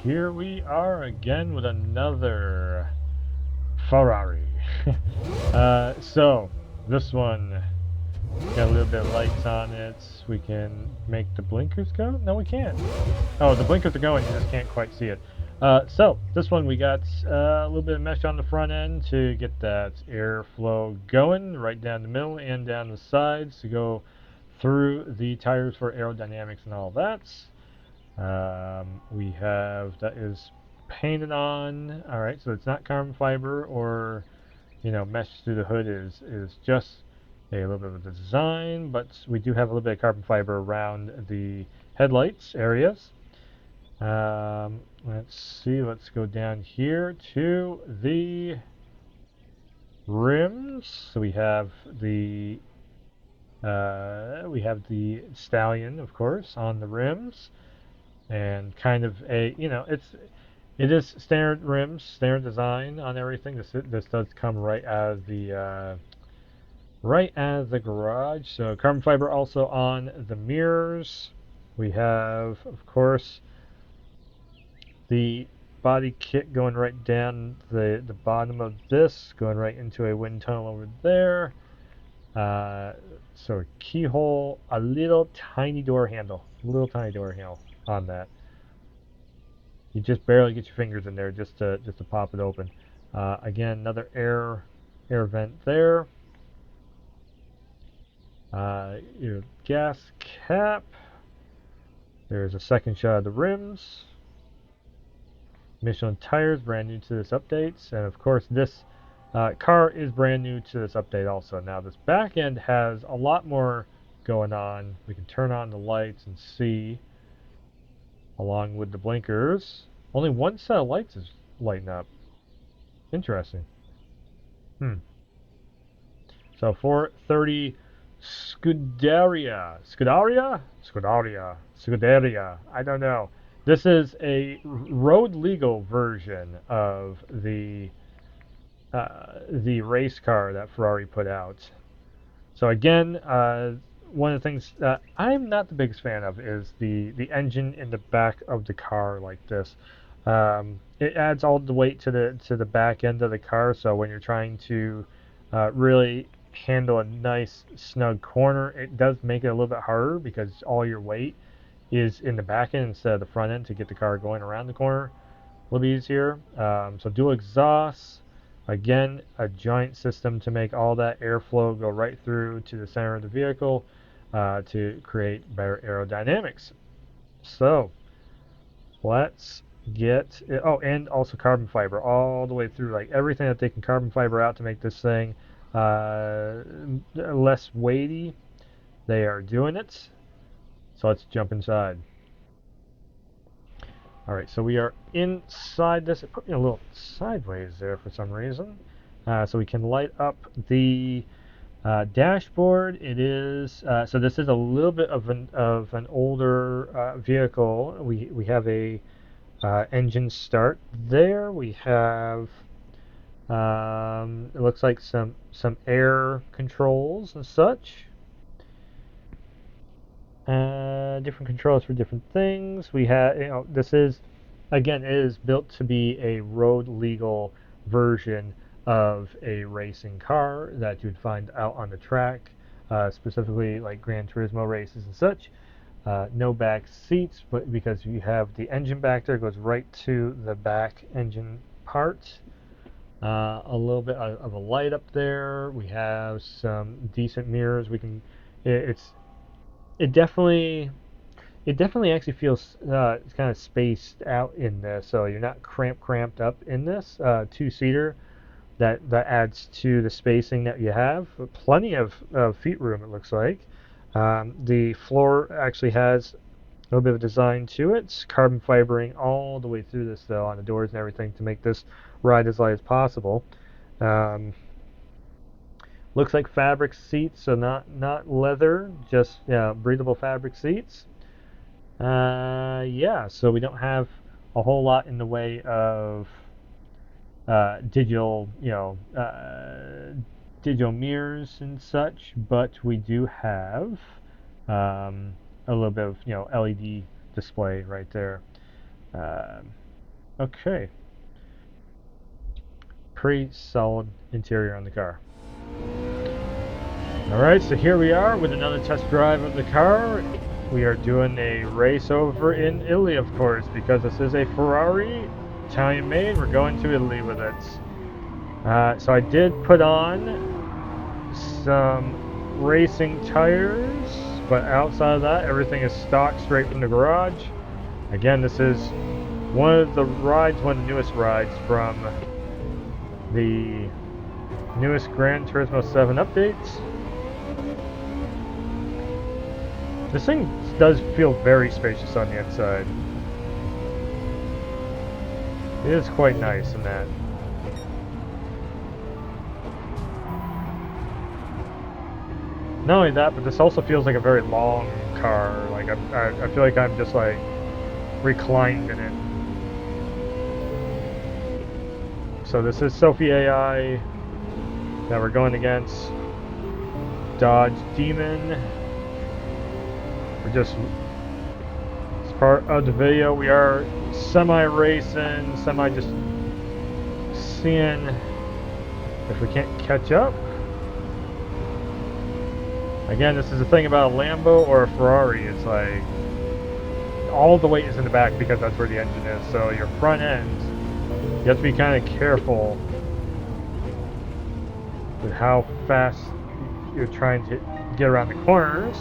here we are again with another Ferrari. So this one got a little bit of lights on it. We can make the blinkers go? No, we can't. Oh, the blinkers are going, you just can't quite see it. So this one we got a little bit of mesh on the front end to get that airflow going right down the middle and down the sides to go through the tires for aerodynamics and all that. We have that is painted on. All right, so it's not carbon fiber or mesh through the hood is just a little bit of a design, but we do have a little bit of carbon fiber around the headlights areas. Let's see. Let's go down here to the rims. So we have the stallion, of course, on the rims and kind of it is standard rims, standard design on everything. This does come right out of the garage. So carbon fiber also on the mirrors. We have, of course, the body kit going right down the bottom of this, going right into a wind tunnel over there. So a keyhole, a little tiny door handle, on that. You just barely get your fingers in there just to pop it open. Again, another air vent there. Your gas cap. There's a second shot of the rims. Michelin tires, brand new to this update, and of course this car is brand new to this update also. Now this back end has a lot more going on. We can turn on the lights and see, along with the blinkers. Only one set of lights is lighting up. Interesting. So 430 Scuderia. I don't know. This is a road legal version of the race car that Ferrari put out. So again, one of the things that I'm not the biggest fan of is the engine in the back of the car like this. It adds all the weight to the back end of the car. So when you're trying to really handle a nice snug corner, it does make it a little bit harder because all your weight is in the back end instead of the front end to get the car going around the corner a little bit easier. So dual exhausts, again, a giant system to make all that airflow go right through to the center of the vehicle to create better aerodynamics. So let's get it. Oh, and also carbon fiber all the way through, like everything that they can carbon fiber out to make this thing less weighty. They are doing it. So let's jump inside. All right, so we are inside this. It put me a little sideways there for some reason. So we can light up the dashboard. It is so this is a little bit of an older vehicle. We have a engine start there. We have it looks like some air controls and such. Different controls for different things. We have, this is, again, it is built to be a road legal version of a racing car that you'd find out on the track, specifically like Gran Turismo races and such. No back seats, but because you have the engine back there, it goes right to the back engine part. A little bit of a light up there. We have some decent mirrors. It's it definitely it definitely actually feels kind of spaced out in this, so you're not cramped up in this two-seater. That adds to the spacing that you have. Plenty of feet room, it looks like. The floor actually has a little bit of design to it. It's carbon fibering all the way through this, though, on the doors and everything to make this ride as light as possible. Um, Looks like fabric seats, so not leather, just breathable fabric seats. Yeah, so we don't have a whole lot in the way of digital, digital mirrors and such, but we do have a little bit of LED display right there. Okay. Pretty solid interior on the car. Alright, so here we are with another test drive of the car. We are doing a race over in Italy, of course, because this is a Ferrari, Italian made. We're going to Italy with it. So I did put on some racing tires, but outside of that, everything is stock straight from the garage. Again, this is one of the newest rides from the newest Gran Turismo 7 updates. This thing does feel very spacious on the inside. It is quite nice in that. Not only that, but this also feels like a very long car. Like I feel like I'm just like reclined in it. So this is Sophie AI that we're going against. Dodge Demon. We're just, as part of the video, we are semi-racing, just seeing if we can't catch up. Again, this is the thing about a Lambo or a Ferrari. It's like all the weight is in the back because that's where the engine is. So your front end, you have to be kind of careful with how fast you're trying to get around the corners.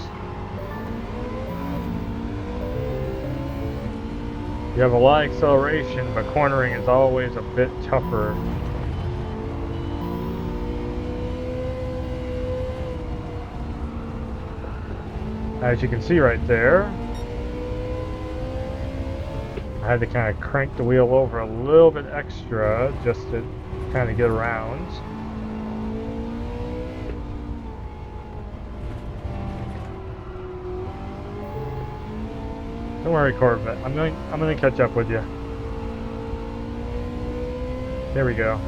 You have a lot of acceleration, but cornering is always a bit tougher. As you can see right there, I had to kind of crank the wheel over a little bit extra just to kind of get around. Don't worry, Corvette. I'm going to catch up with you. There we go.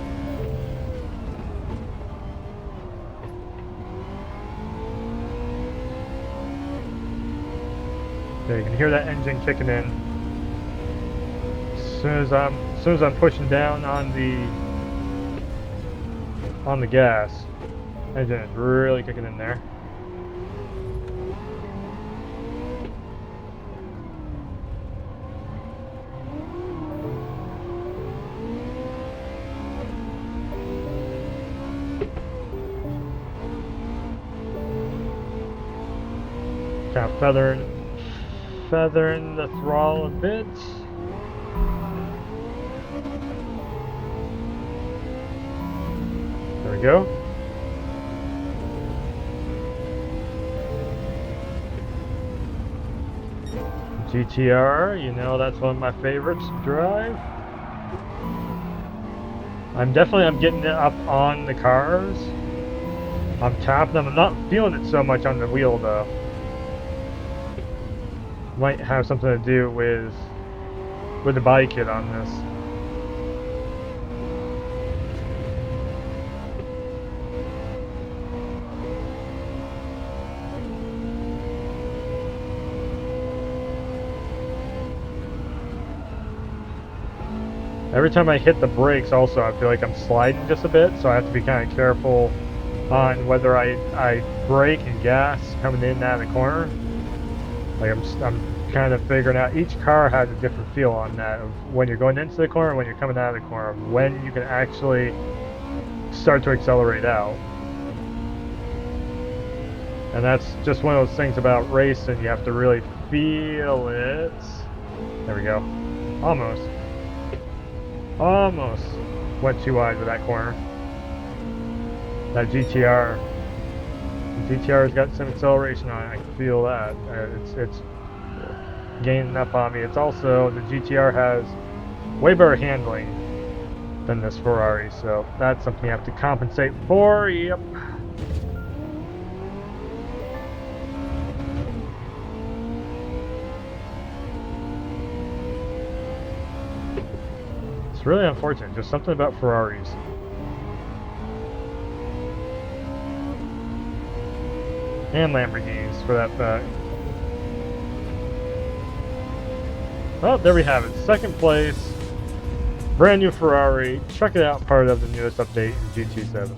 There, you can hear that engine kicking in. As soon as I'm pushing down on the gas, engine is really kicking in there. Kind of feathering the throttle a bit. There we go. GTR, you know that's one of my favorites to drive. I'm getting it up on the cars. I'm tapping them. I'm not feeling it so much on the wheel though. Might have something to do with the body kit on this. Every time I hit the brakes also I feel like I'm sliding just a bit, so I have to be kind of careful on whether I brake and gas coming in and out of the corner. Like I'm kind of figuring out, each car has a different feel on that, of when you're going into the corner and when you're coming out of the corner, of when you can actually start to accelerate out. And that's just one of those things about racing, you have to really feel it. There we go. Almost went too wide with that corner. That GTR has got some acceleration on it. I can feel that. It's gaining up on me. It's also, the GTR has way better handling than this Ferrari, so that's something you have to compensate for. Yep. It's really unfortunate. Just something about Ferraris. And Lamborghinis, for that fact. Well, there we have it. Second place brand new Ferrari. Check it out, part of the newest update in GT7.